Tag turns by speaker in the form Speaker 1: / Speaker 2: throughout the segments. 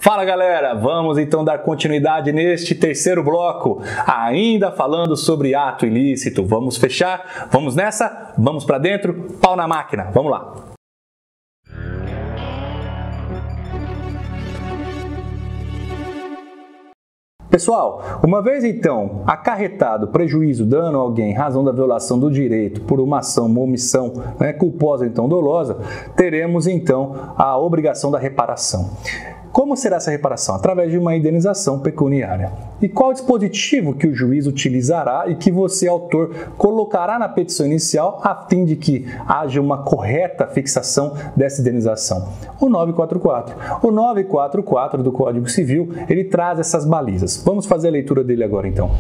Speaker 1: Fala galera, vamos então dar continuidade neste terceiro bloco, ainda falando sobre ato ilícito. Vamos fechar? Vamos nessa? Vamos pra dentro? Pau na máquina, vamos lá! Pessoal, uma vez então acarretado prejuízo, dano a alguém em razão da violação do direito por uma ação, uma omissão culposa, então dolosa, teremos então a obrigação da reparação. Como será essa reparação? Através de uma indenização pecuniária. E qual dispositivo que o juiz utilizará e que você, autor, colocará na petição inicial a fim de que haja uma correta fixação dessa indenização? O 944. O 944 do Código Civil, ele traz essas balizas. Vamos fazer a leitura dele agora então.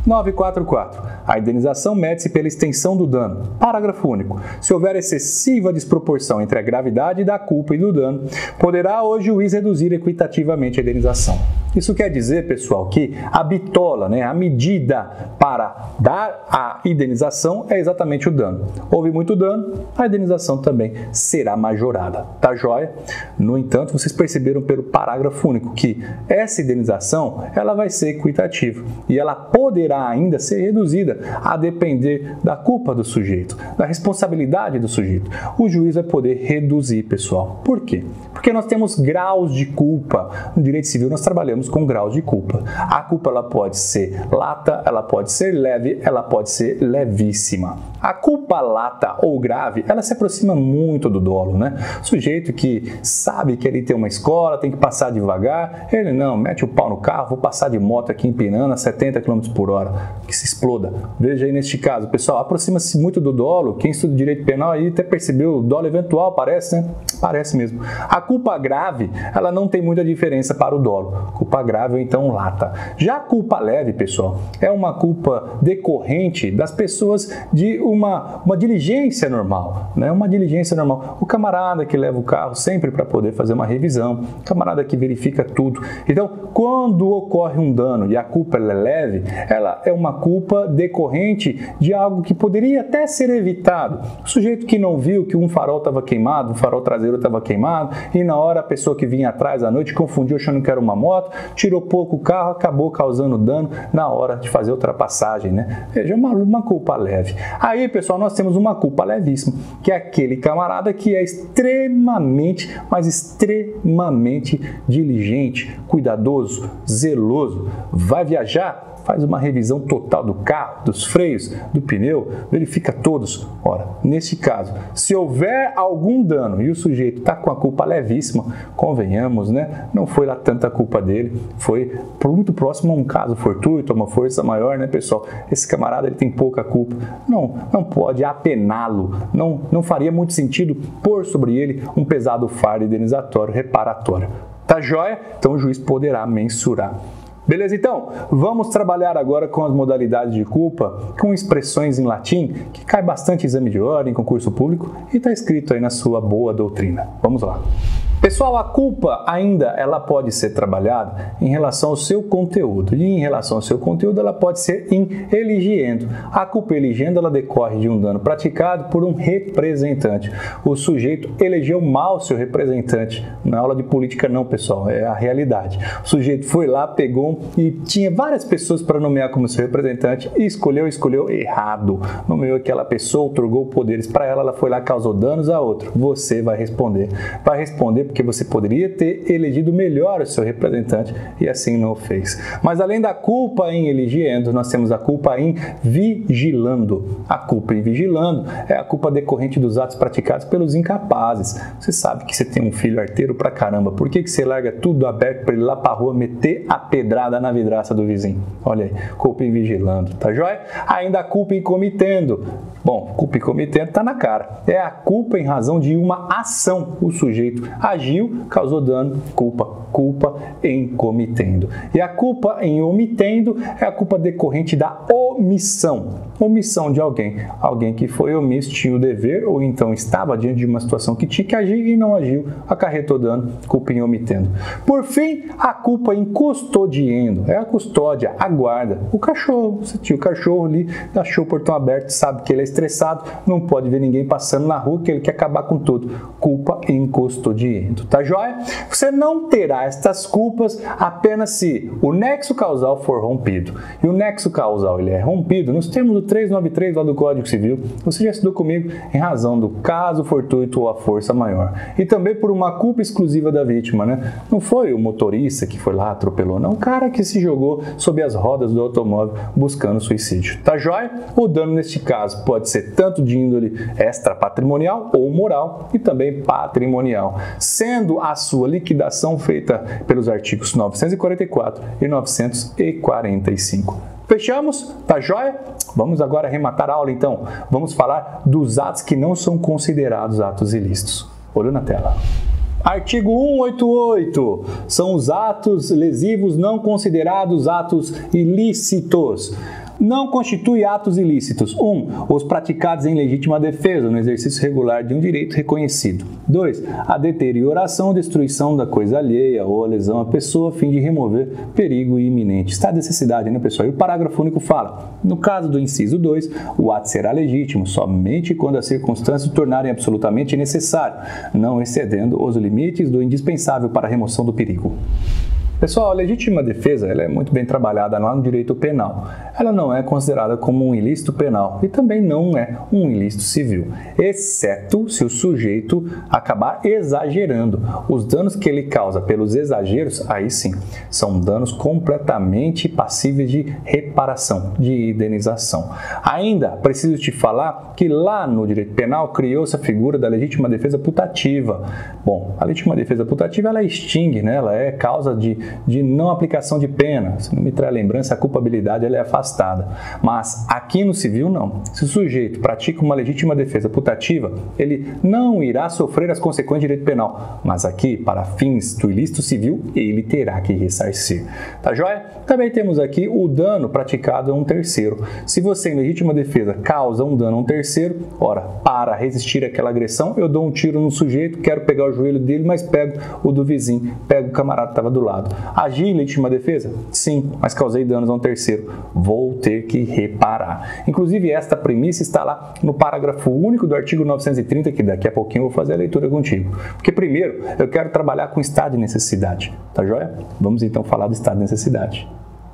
Speaker 1: 944. A indenização mede-se pela extensão do dano. Parágrafo único. Se houver excessiva desproporção entre a gravidade da culpa e do dano, poderá o juiz reduzir equitativamente a indenização. Isso quer dizer, pessoal, que a bitola, a medida para dar a indenização é exatamente o dano. Houve muito dano, a indenização também será majorada. Tá joia? No entanto, vocês perceberam pelo parágrafo único que essa indenização ela vai ser equitativa e ela poderá ainda ser reduzida a depender da culpa do sujeito, da responsabilidade do sujeito. O juiz vai poder reduzir, pessoal. Por quê? Porque nós temos graus de culpa. No direito civil nós trabalhamos com graus de culpa. A culpa ela pode ser lata, ela pode ser leve, ela pode ser levíssima. A culpa lata ou grave, ela se aproxima muito do dolo, O sujeito que sabe que ele tem uma escola, tem que passar devagar, ele não, mete o pau no carro, vou passar de moto aqui empinando a 70 km por hora, que se exploda. Veja aí neste caso, pessoal, aproxima-se muito do dolo. Quem estuda direito penal aí até percebeu o dolo eventual, parece, Parece mesmo. A culpa grave, ela não tem muita diferença para o dolo. Culpa grave ou então lata. Já a culpa leve, pessoal, é uma culpa decorrente das pessoas de uma diligência normal, Uma diligência normal. O camarada que leva o carro sempre para poder fazer uma revisão, o camarada que verifica tudo. Então, quando ocorre um dano e a culpa é leve, ela é uma culpa decorrente de algo que poderia até ser evitado. O sujeito que não viu que um farol estava queimado, um farol traseiro estava queimado, e na hora a pessoa que vinha atrás à noite confundiu achando que era uma moto, tirou pouco o carro, acabou causando dano na hora de fazer a ultrapassagem, Veja, uma culpa leve. Aí, pessoal, nós temos uma culpa levíssima, que é aquele camarada que é extremamente, mas extremamente diligente, cuidadoso, zeloso, vai viajar, faz uma revisão total do carro, dos freios, do pneu, verifica todos. Ora, neste caso, se houver algum dano e o sujeito está com a culpa levíssima, convenhamos, Não foi lá tanta culpa dele, foi muito próximo a um caso fortuito, a uma força maior, pessoal? Esse camarada ele tem pouca culpa, não pode apená-lo, não faria muito sentido pôr sobre ele um pesado fardo indenizatório reparatório. Tá joia? Então o juiz poderá mensurar. Beleza, então? Vamos trabalhar agora com as modalidades de culpa, com expressões em latim, que cai bastante exame de ordem, concurso público, e está escrito aí na sua boa doutrina. Vamos lá. Pessoal, a culpa ainda ela pode ser trabalhada em relação ao seu conteúdo. E em relação ao seu conteúdo, ela pode ser in eligiendo. A culpa eligiendo, ela decorre de um dano praticado por um representante. O sujeito elegeu mal seu representante. Na aula de política não, pessoal, é a realidade. O sujeito foi lá, pegou e tinha várias pessoas para nomear como seu representante e escolheu errado. Nomeou aquela pessoa, outorgou poderes para ela, ela foi lá, causou danos a outro. Você vai responder. Vai responder porque você poderia ter elegido melhor o seu representante e assim não o fez. Mas além da culpa em elegindo, nós temos a culpa em vigilando. A culpa em vigilando é a culpa decorrente dos atos praticados pelos incapazes. Você sabe que você tem um filho arteiro pra caramba, por que você larga tudo aberto para ele ir lá pra rua meter a pedrada na vidraça do vizinho? Olha aí, culpa em vigilando, tá joia? Ainda a culpa em comitendo. Bom, culpa em comitendo tá na cara. É a culpa em razão de uma ação. O sujeito agiu, causou dano, culpa em comitendo. E a culpa em omitendo é a culpa decorrente da omissão. Omissão de alguém que foi omisso, tinha o dever ou então estava diante de uma situação que tinha que agir e não agiu, acarretou dano, culpa em omitendo. Por fim, a culpa em custodiando, é a custódia, a guarda. O cachorro, você tinha o cachorro ali, deixou o portão aberto, sabe que ele é estressado, não pode ver ninguém passando na rua que ele quer acabar com tudo. Culpa incustodiento, tá joia? Você não terá estas culpas apenas se o nexo causal for rompido. E o nexo causal ele é rompido nos termos do 393 lá do Código Civil. Você já estudou comigo em razão do caso fortuito ou a força maior. E também por uma culpa exclusiva da vítima, né? Não foi o motorista que foi lá, atropelou, não. O cara que se jogou sob as rodas do automóvel buscando suicídio. Tá joia? O dano neste caso pode ser tanto de índole extrapatrimonial ou moral e também patrimonial, sendo a sua liquidação feita pelos artigos 944 e 945. Fechamos? Tá joia? Vamos agora arrematar a aula então. Vamos falar dos atos que não são considerados atos ilícitos. Olho na tela. Artigo 188. São os atos lesivos não considerados atos ilícitos. Não constitui atos ilícitos. 1. Os praticados em legítima defesa, no exercício regular de um direito reconhecido. 2. A deterioração ou destruição da coisa alheia ou a lesão à pessoa a fim de remover perigo iminente. Está de necessidade, né, pessoal? E o parágrafo único fala: no caso do inciso 2, o ato será legítimo somente quando as circunstâncias o tornarem absolutamente necessário, não excedendo os limites do indispensável para a remoção do perigo. Pessoal, a legítima defesa ela é muito bem trabalhada lá no direito penal. Ela não é considerada como um ilícito penal e também não é um ilícito civil, exceto se o sujeito acabar exagerando. Os danos que ele causa pelos exageros, aí sim, são danos completamente passíveis de reparação, de indenização. Ainda preciso te falar que lá no direito penal criou-se a figura da legítima defesa putativa. Bom, a legítima defesa putativa ela extingue, né? Ela é causa de não aplicação de pena. Se não me traz lembrança, a culpabilidade ela é afastada. Mas aqui no civil não. Se o sujeito pratica uma legítima defesa putativa, ele não irá sofrer as consequências de direito penal. Mas aqui, para fins do ilícito civil, ele terá que ressarcir. Tá joia? Também temos aqui o dano praticado a um terceiro. Se você em legítima defesa causa um dano a um terceiro, ora, para resistir àquela agressão, eu dou um tiro no sujeito, quero pegar o joelho dele, mas pego o do vizinho, pego o camarada que estava do lado. Agi em legítima defesa? Sim, mas causei danos a um terceiro. Vou ter que reparar. Inclusive, esta premissa está lá no parágrafo único do artigo 930, que daqui a pouquinho eu vou fazer a leitura contigo. Porque primeiro, eu quero trabalhar com estado de necessidade. Tá joia? Vamos então falar do estado de necessidade.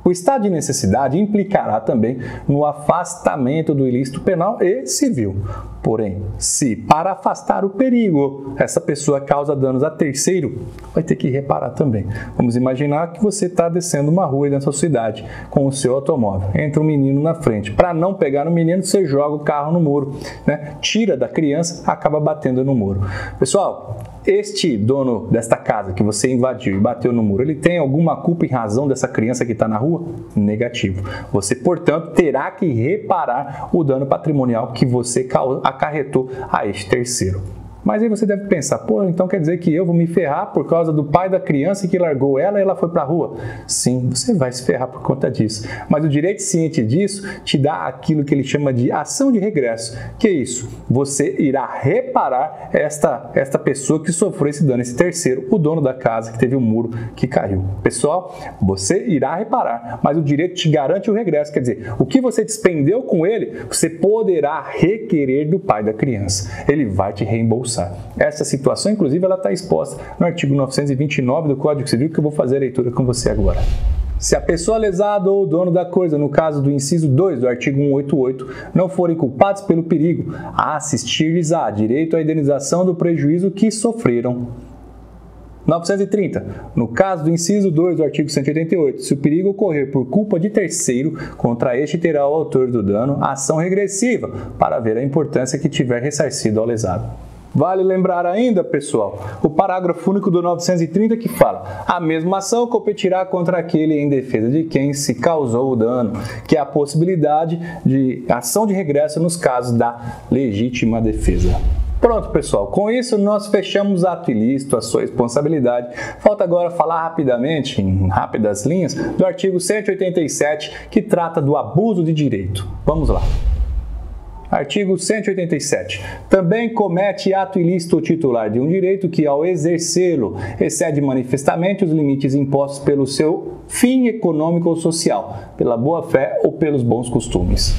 Speaker 1: O estado de necessidade implicará também no afastamento do ilícito penal e civil. Porém, se para afastar o perigo essa pessoa causa danos a terceiro, vai ter que reparar também. Vamos imaginar que você está descendo uma rua aí na sua cidade com o seu automóvel. Entra um menino na frente. Para não pegar no menino, você joga o carro no muro, né? Tira da criança, acaba batendo no muro. Pessoal, este dono desta casa que você invadiu e bateu no muro, ele tem alguma culpa em razão dessa criança que está na rua? Negativo. Você, portanto, terá que reparar o dano patrimonial que você acarretou a este terceiro. Mas aí você deve pensar, pô, então quer dizer que eu vou me ferrar por causa do pai da criança que largou ela e ela foi para a rua? Sim, você vai se ferrar por conta disso. Mas o direito ciente disso te dá aquilo que ele chama de ação de regresso. Que é isso? Você irá reparar esta pessoa que sofreu esse dano, esse terceiro, o dono da casa que teve um muro que caiu. Pessoal, você irá reparar, mas o direito te garante o regresso. Quer dizer, o que você despendeu com ele, você poderá requerer do pai da criança. Ele vai te reembolsar. Essa situação, inclusive, ela está exposta no artigo 929 do Código Civil, que eu vou fazer a leitura com você agora. Se a pessoa lesada ou o dono da coisa, no caso do inciso 2 do artigo 188, não forem culpados pelo perigo, a assistir-lhes-á direito à indenização do prejuízo que sofreram. 930. No caso do inciso 2 do artigo 188, se o perigo ocorrer por culpa de terceiro, contra este terá o autor do dano ação regressiva, para ver a importância que tiver ressarcido ao lesado. Vale lembrar ainda, pessoal, o parágrafo único do 930 que fala: a mesma ação competirá contra aquele em defesa de quem se causou o dano, que é a possibilidade de ação de regresso nos casos da legítima defesa. Pronto, pessoal, com isso nós fechamos ato ilícito, a sua responsabilidade. Falta agora falar rapidamente, em rápidas linhas, do artigo 187, que trata do abuso de direito. Vamos lá. Artigo 187. Também comete ato ilícito o titular de um direito que, ao exercê-lo, excede manifestamente os limites impostos pelo seu fim econômico ou social, pela boa-fé ou pelos bons costumes.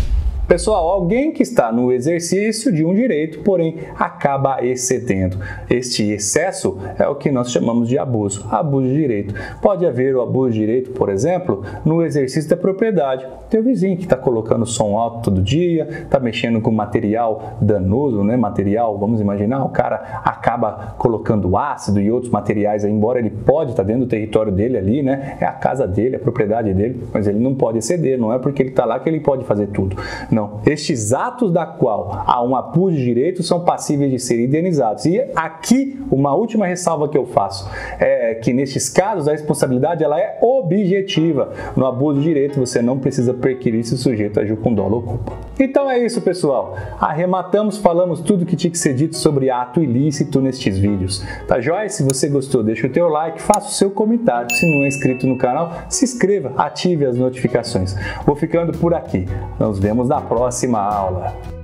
Speaker 1: Pessoal, alguém que está no exercício de um direito, porém acaba excedendo. Este excesso é o que nós chamamos de abuso, abuso de direito. Pode haver o abuso de direito, por exemplo, no exercício da propriedade. Tem o vizinho que está colocando som alto todo dia, está mexendo com material danoso, né? Material, vamos imaginar, o cara acaba colocando ácido e outros materiais, embora ele pode estar dentro do território dele ali, né? É a casa dele, a propriedade dele, mas ele não pode exceder, não é porque ele está lá que ele pode fazer tudo. Não, estes atos da qual há um abuso de direito são passíveis de ser indenizados. E aqui, uma última ressalva que eu faço, é que nestes casos a responsabilidade ela é objetiva. No abuso de direito você não precisa perquirir-se sujeito a julgo com dolo ou culpa. Então é isso, pessoal. Arrematamos, falamos tudo que tinha que ser dito sobre ato ilícito nestes vídeos. Tá joia? Se você gostou, deixa o teu like, faça o seu comentário. Se não é inscrito no canal, se inscreva, ative as notificações. Vou ficando por aqui. Nos vemos na próxima aula.